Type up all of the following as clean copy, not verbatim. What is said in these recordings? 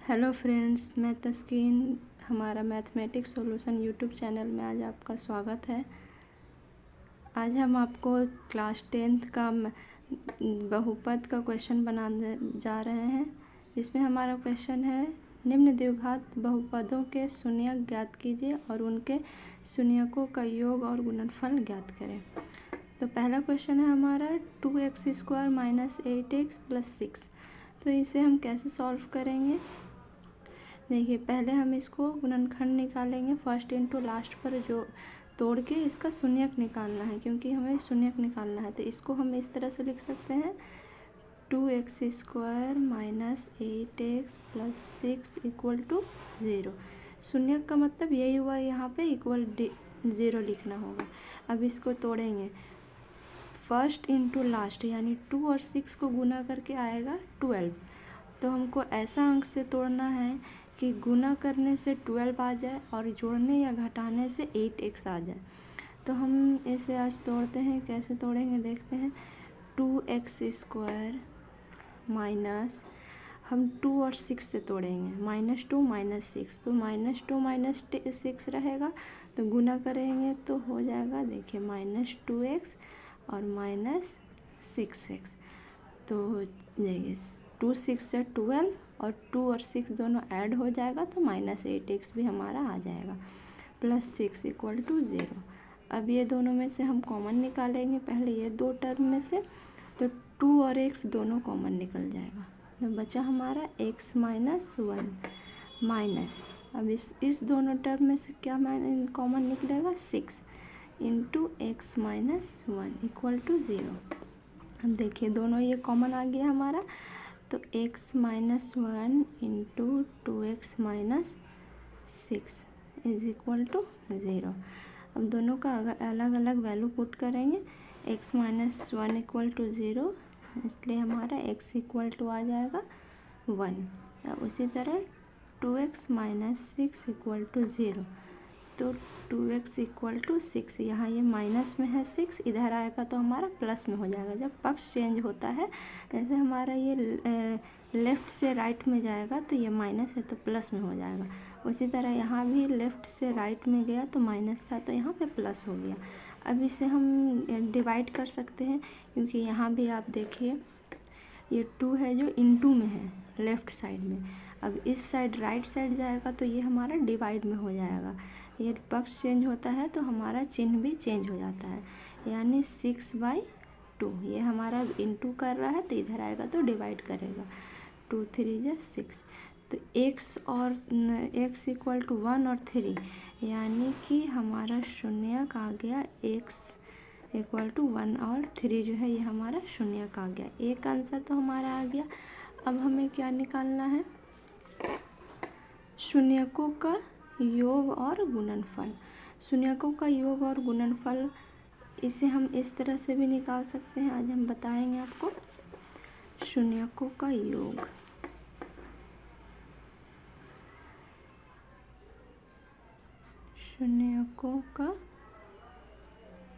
Hello friends, मैं तस्कीन। हमारा mathematics solution YouTube channel में आज आपका स्वागत है। आज हम आपको क्लास 10th का बहुपद का क्वेश्चन बनाने जा रहे हैं। इसमें हमारा क्वेश्चन है, निम्न द्विघात बहुपदों के शून्यक ज्ञात कीजिए और उनके शून्यकों का योग और गुणनफल ज्ञात करें। तो पहला क्वेश्चन है हमारा 2x² - 8x + 6। तो इसे हम कैसे सॉल्व करेंगे? देखिए, पहले हम इसको गुणनखंड निकालेंगे। फर्स्ट इंटू लास्ट पर जो तोड़ के इसका शून्यक निकालना है, क्योंकि हमें शून्यक निकालना है। तो इसको हम इस तरह से लिख सकते हैं, 2x² - 8x + 6 = 0। शून्यक का मतलब यही हुआ, यहाँ पे इक्वल 0 लिखना होगा। अब इसको तोड़ेंगे, फर्स्ट इंटू लास्ट, यानी 2 और 6 को गुना करके आएगा 12। तो हमको ऐसा अंक से तोड़ना है कि गुना करने से 12 आ जाए और जोड़ने या घटाने से 8x आ जाए। तो हम इसे आज तोड़ते हैं। कैसे तोड़ेंगे देखते हैं। 2x² माइनस, हम 2 और 6 से तोड़ेंगे, -2 - 6। तो -2 - 6 रहेगा, तो गुना करेंगे तो हो जाएगा, देखिए, -2x और -6x। तो देखिए, 2 6 से 12 और 2 और 6 दोनों ऐड हो जाएगा, तो -8x भी हमारा आ जाएगा, +6 = 0। अब ये दोनों में से हम कॉमन निकालेंगे। पहले ये दो टर्म में से, तो 2 और x दोनों कॉमन निकल जाएगा। तो बचा हमारा x - 1 माइनस, अब इस दोनों टर्म में से क्या कॉमन निकलेगा, 6 × x - 1 = 0। अब देखिए, दोनों ये कॉमन आ गया हमारा, तो x - 1 × 2x - 6 = 0। अब दोनों का अलग अलग वैल्यू पुट करेंगे। x - 1 = 0, इसलिए हमारा x = आ जाएगा 1। उसी तरह 2x - 6 = 0, तो 2x = 6। यहाँ ये माइनस में है 6, इधर आएगा तो हमारा प्लस में हो जाएगा। जब पक्ष चेंज होता है, जैसे हमारा ये लेफ़्ट से राइट में जाएगा तो ये माइनस है तो प्लस में हो जाएगा। उसी तरह यहाँ भी लेफ़्ट से राइट में गया तो माइनस था, तो यहाँ पे प्लस हो गया। अब इसे हम डिवाइड कर सकते हैं, क्योंकि यहाँ भी आप देखिए, ये 2 है जो इनटू में है लेफ़्ट साइड में। अब इस साइड राइट साइड जाएगा तो ये हमारा डिवाइड में हो जाएगा। ये पक्ष चेंज होता है तो हमारा चिन्ह भी चेंज हो जाता है, यानी 6/2। ये हमारा इनटू कर रहा है तो इधर आएगा तो डिवाइड करेगा, 2 3 = 6। तो x और x = 1 और 3, यानी कि हमारा शून्यक आ गया x = 1 और 3 जो है ये हमारा शून्यक आ गया। एक आंसर तो हमारा आ गया। अब हमें क्या निकालना है, शून्यकों का योग और गुणनफल। शून्यकों का योग और गुणनफल, इसे हम इस तरह से भी निकाल सकते हैं। आज हम बताएंगे आपको शून्यकों का योग। शून्यकों का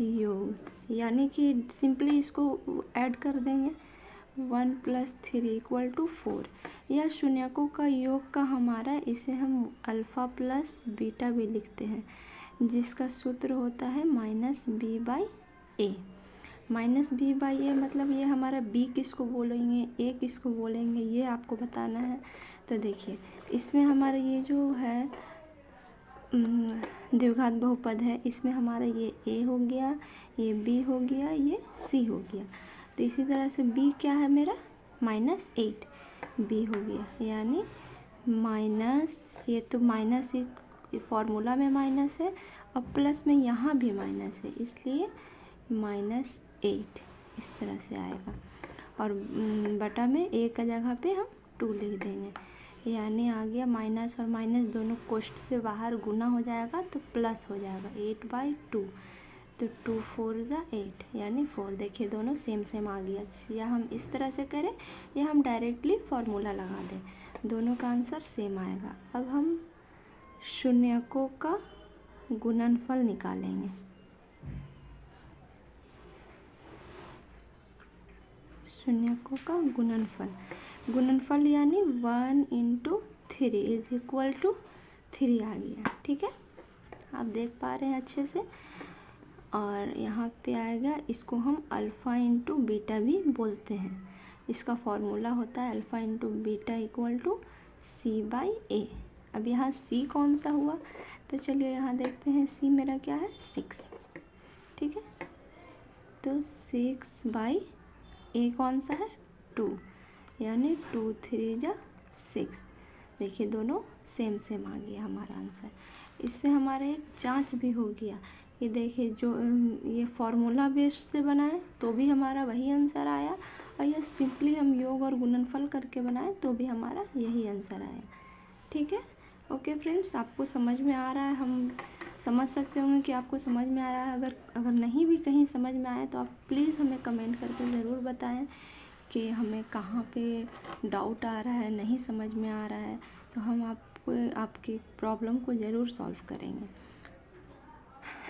योग, यानी कि सिंपली इसको ऐड कर देंगे, 1 + 3 = 4। यह शून्यकों का योग का हमारा, इसे हम अल्फ़ा प्लस बीटा भी लिखते हैं, जिसका सूत्र होता है -b/a। -b/a मतलब ये हमारा b किसको बोलेंगे, a किसको बोलेंगे, ये आपको बताना है। तो देखिए, इसमें हमारा ये जो है द्विघात बहुपद है, इसमें हमारा ये a हो गया, ये b हो गया, ये c हो गया। तो इसी तरह से b क्या है मेरा, -8 b हो गया, यानी माइनस, ये तो माइनस ही फॉर्मूला में माइनस है और प्लस में यहाँ भी माइनस है, इसलिए -8 इस तरह से आएगा। और बटा में a का जगह पे हम 2 लिख देंगे, यानी आ गया माइनस और माइनस दोनों कोष्ठ से बाहर गुना हो जाएगा तो प्लस हो जाएगा, 8/2। तो 2 4 = 8, यानी 4। देखिए, दोनों सेम सेम आ गया। या हम इस तरह से करें या हम डायरेक्टली फार्मूला लगा दें, दोनों का आंसर सेम आएगा। अब हम शून्यकों का गुणनफल निकालेंगे। शून्यकों का गुणनफल यानी 1 × 3 इज इक्वल टू 3 आ गया। ठीक है, आप देख पा रहे हैं अच्छे से। और यहाँ पे आएगा, इसको हम अल्फ़ा इंटू बीटा भी बोलते हैं। इसका फॉर्मूला होता है alpha into beta equal to C by A. अब यहाँ सी कौन सा हुआ, तो चलिए यहाँ देखते हैं। सी मेरा क्या है, 6। ठीक है, तो 6 बाई ए कौन सा है, 2, यानी 2 3 जा 6। देखिए दोनों सेम सेम आ गया हमारा आंसर। इससे हमारा एक जांच भी हो गया। ये देखिए, जो ये फॉर्मूला बेस से बनाए तो भी हमारा वही आंसर आया, और ये सिंपली हम योग और गुणनफल करके बनाए तो भी हमारा यही आंसर आया। ठीक है, ओके फ्रेंड्स, आपको समझ में आ रहा है। हम समझ सकते होंगे कि आपको समझ में आ रहा है। अगर नहीं भी कहीं समझ में आए तो आप प्लीज़ हमें कमेंट करके ज़रूर बताएं कि हमें कहाँ पे डाउट आ रहा है, नहीं समझ में आ रहा है, तो हम आपकी प्रॉब्लम को ज़रूर सॉल्व करेंगे।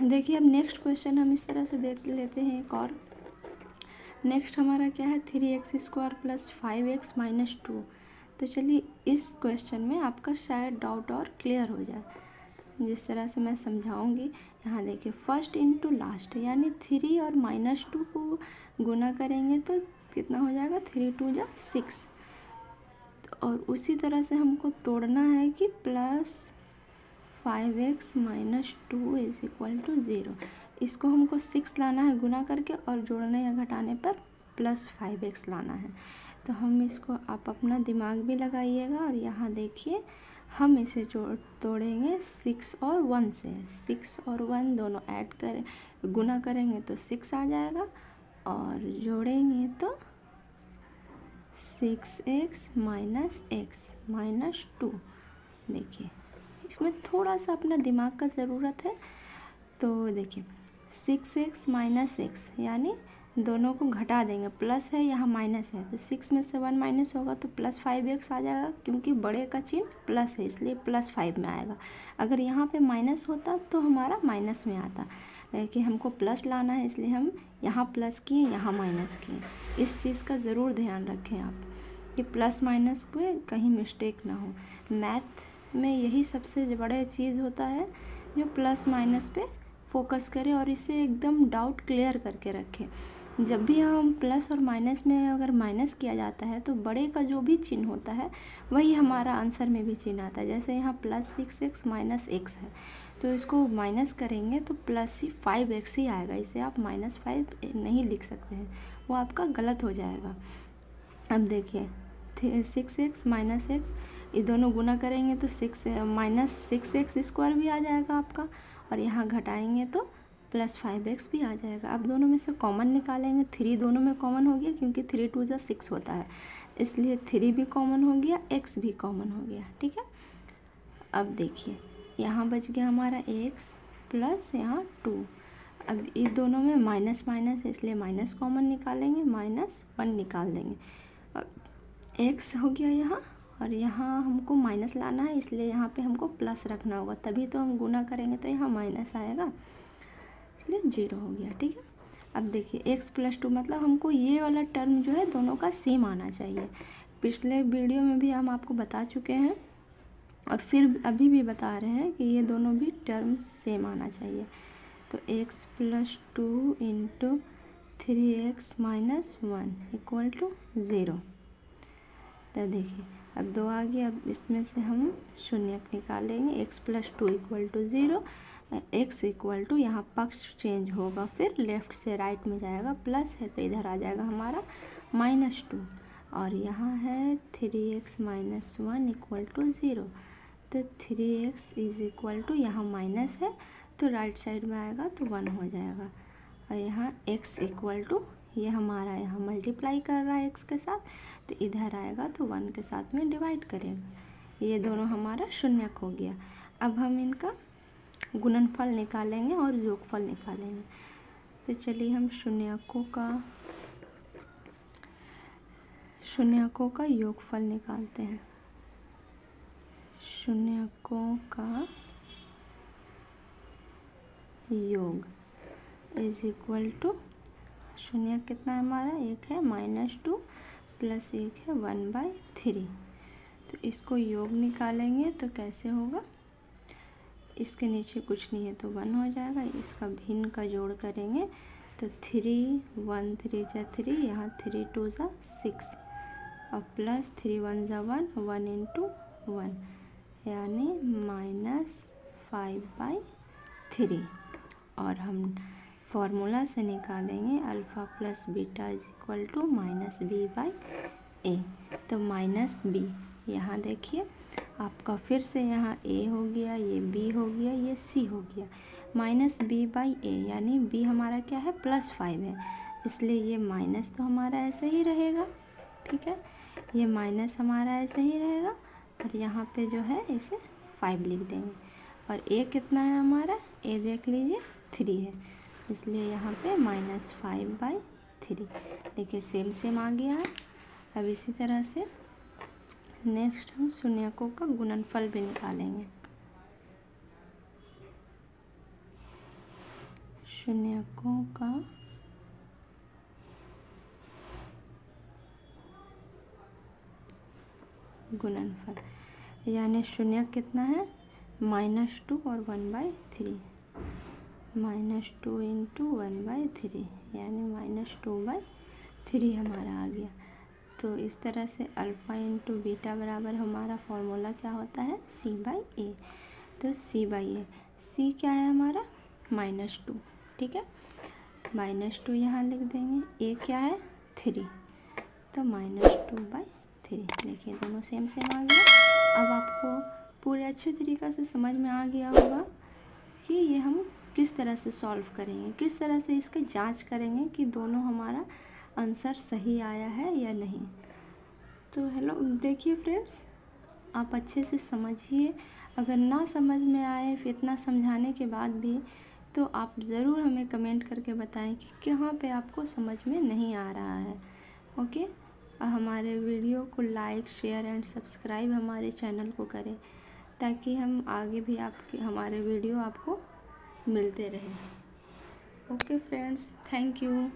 देखिए, अब नेक्स्ट क्वेश्चन हम इस तरह से देख लेते हैं एक और। नेक्स्ट हमारा क्या है, 3x² प्लस 5x माइनस 2। तो चलिए इस क्वेश्चन में आपका शायद डाउट और क्लियर हो जाए, जिस तरह से मैं समझाऊंगी। यहाँ देखिए, फर्स्ट इनटू लास्ट, यानी 3 और -2 को गुना करेंगे तो कितना हो जाएगा, 3 2 जा 6। और उसी तरह से हमको तोड़ना है कि plus 5x minus 2 is equal to 0। इसको हमको 6 लाना है गुना करके, और जोड़ने या घटाने पर प्लस 5x लाना है। तो हम इसको, आप अपना दिमाग भी लगाइएगा। और यहाँ देखिए, हम इसे तोड़ेंगे 6 और 1 से। 6 और 1 दोनों ऐड करें, गुना करेंगे तो 6 आ जाएगा, और जोड़ेंगे तो 6x माइनस x माइनस 2। देखिए, इसमें थोड़ा सा अपना दिमाग का ज़रूरत है। तो देखिए, 6x माइनस x, यानी दोनों को घटा देंगे। प्लस है, यहाँ माइनस है, तो 6 में से 1 माइनस होगा तो प्लस 5x आ जाएगा। क्योंकि बड़े का चिन्ह प्लस है, इसलिए प्लस 5 में आएगा। अगर यहाँ पे माइनस होता तो हमारा माइनस में आता, कि हमको प्लस लाना है, इसलिए हम यहाँ प्लस किए, यहाँ माइनस किए। इस चीज़ का ज़रूर ध्यान रखें आप, कि प्लस माइनस को कहीं मिस्टेक ना हो। मैथ में यही सबसे बड़ा चीज़ होता है, जो प्लस माइनस पे फोकस करें और इसे एकदम डाउट क्लियर करके रखें। जब भी हम प्लस और माइनस में अगर माइनस किया जाता है तो बड़े का जो भी चिन्ह होता है वही हमारा आंसर में भी चिन्ह आता है। जैसे यहाँ प्लस 6x माइनस x है, तो इसको माइनस करेंगे तो प्लस 5x ही आएगा। इसे आप -5 नहीं लिख सकते हैं, वो आपका गलत हो जाएगा। अब देखिए, 6x माइनस x, ये दोनों गुना करेंगे तो माइनस 6x² भी आ जाएगा आपका, और यहाँ घटाएंगे तो प्लस 5x भी आ जाएगा। अब दोनों में से कॉमन निकालेंगे। 3 दोनों में कॉमन हो गया, क्योंकि 3 2 जा 6 होता है, इसलिए 3 भी कॉमन हो गया, x भी कॉमन हो गया। ठीक है, अब देखिए, यहाँ बच गया हमारा x प्लस यहाँ 2। अब ये दोनों में माइनस माइनस है, इसलिए माइनस कॉमन निकालेंगे, -1 निकाल देंगे। x हो गया यहाँ, और यहाँ हमको माइनस लाना है, इसलिए यहाँ पे हमको प्लस रखना होगा, तभी तो हम गुना करेंगे तो यहाँ माइनस आएगा, इसलिए 0 हो गया। ठीक है, अब देखिए, x प्लस 2 मतलब हमको ये वाला टर्म जो है दोनों का सेम आना चाहिए। पिछले वीडियो में भी हम आपको बता चुके हैं, और फिर अभी भी बता रहे हैं कि ये दोनों भी टर्म सेम आना चाहिए। तो x plus 2 into 3x minus 1 equal to 0। तो देखिए, अब 2 आ गया। अब इसमें से हम शून्यक निकालेंगे। x plus 2 equal to 0, x equal to, यहाँ पक्ष चेंज होगा, फिर लेफ़्ट से राइट में जाएगा, प्लस है तो इधर आ जाएगा हमारा -2, और यहाँ है 3x माइनस 1 इक्वल टू 0। तो 3x इज इक्वल टू, यहाँ माइनस है तो राइट साइड में आएगा तो 1 हो जाएगा, और यहाँ x इक्वल टू, ये हमारा यहाँ मल्टीप्लाई कर रहा है x के साथ, तो इधर आएगा तो 1 के साथ में डिवाइड करेगा। ये दोनों हमारा शून्यक हो गया। अब हम इनका गुणनफल निकालेंगे और योगफल निकालेंगे। तो चलिए हम शून्यकों का योगफल निकालते हैं। शून्यकों का योग इज इक्वल टू, शून्य कितना है हमारा, 1 है, -2 प्लस 1 है 1/3। तो इसको योग निकालेंगे तो कैसे होगा, इसके नीचे कुछ नहीं है तो 1 हो जाएगा। इसका भिन्न का जोड़ करेंगे तो 3 1 3 जा 3, यहाँ 3 2 जा 6 और प्लस 3 1 जा 1, 1 इंटू 1 यानी -5/3। और हम फॉर्मूला से निकालेंगे alpha plus beta is equal to -b/a। तो -b यहाँ देखिए आपका फिर से यहाँ a हो गया, ये b हो गया, ये c हो गया। -b/a यानी b हमारा क्या है, +5 है, इसलिए ये माइनस तो हमारा ऐसे ही रहेगा। ठीक है, ये माइनस हमारा ऐसे ही रहेगा और यहाँ पे जो है इसे 5 लिख देंगे। और a कितना है हमारा, a देख लीजिए 3 है, इसलिए यहाँ पे -5/3। देखिए सेम आ गया है। अब इसी तरह से नेक्स्ट हम शून्यकों का गुणनफल भी निकालेंगे। शून्यकों का गुणनफल यानी शून्य कितना है, -2 और 1/3, -2 इंटू 1/3 यानी -2/3 हमारा आ गया। तो इस तरह से अल्फ़ा इंटू बीटा बराबर हमारा फॉर्मूला क्या होता है, c/a। तो c/a, c क्या है हमारा -2, ठीक है, -2 यहाँ लिख देंगे, a क्या है 3, तो -2/3। देखिए दोनों सेम आ गया। अब आपको पूरे अच्छे तरीक़ा से समझ में आ गया होगा कि ये हम किस तरह से सॉल्व करेंगे, किस तरह से इसका जांच करेंगे कि दोनों हमारा आंसर सही आया है या नहीं। तो हेलो, देखिए फ्रेंड्स, आप अच्छे से समझिए। अगर ना समझ में आए फिर इतना समझाने के बाद भी, तो आप ज़रूर हमें कमेंट करके बताएं कि कहाँ पे आपको समझ में नहीं आ रहा है। ओके, हमारे वीडियो को लाइक शेयर एंड सब्सक्राइब हमारे चैनल को करें, ताकि हम आगे भी हमारे वीडियो आपको मिलते रहें। Okay friends, thank you.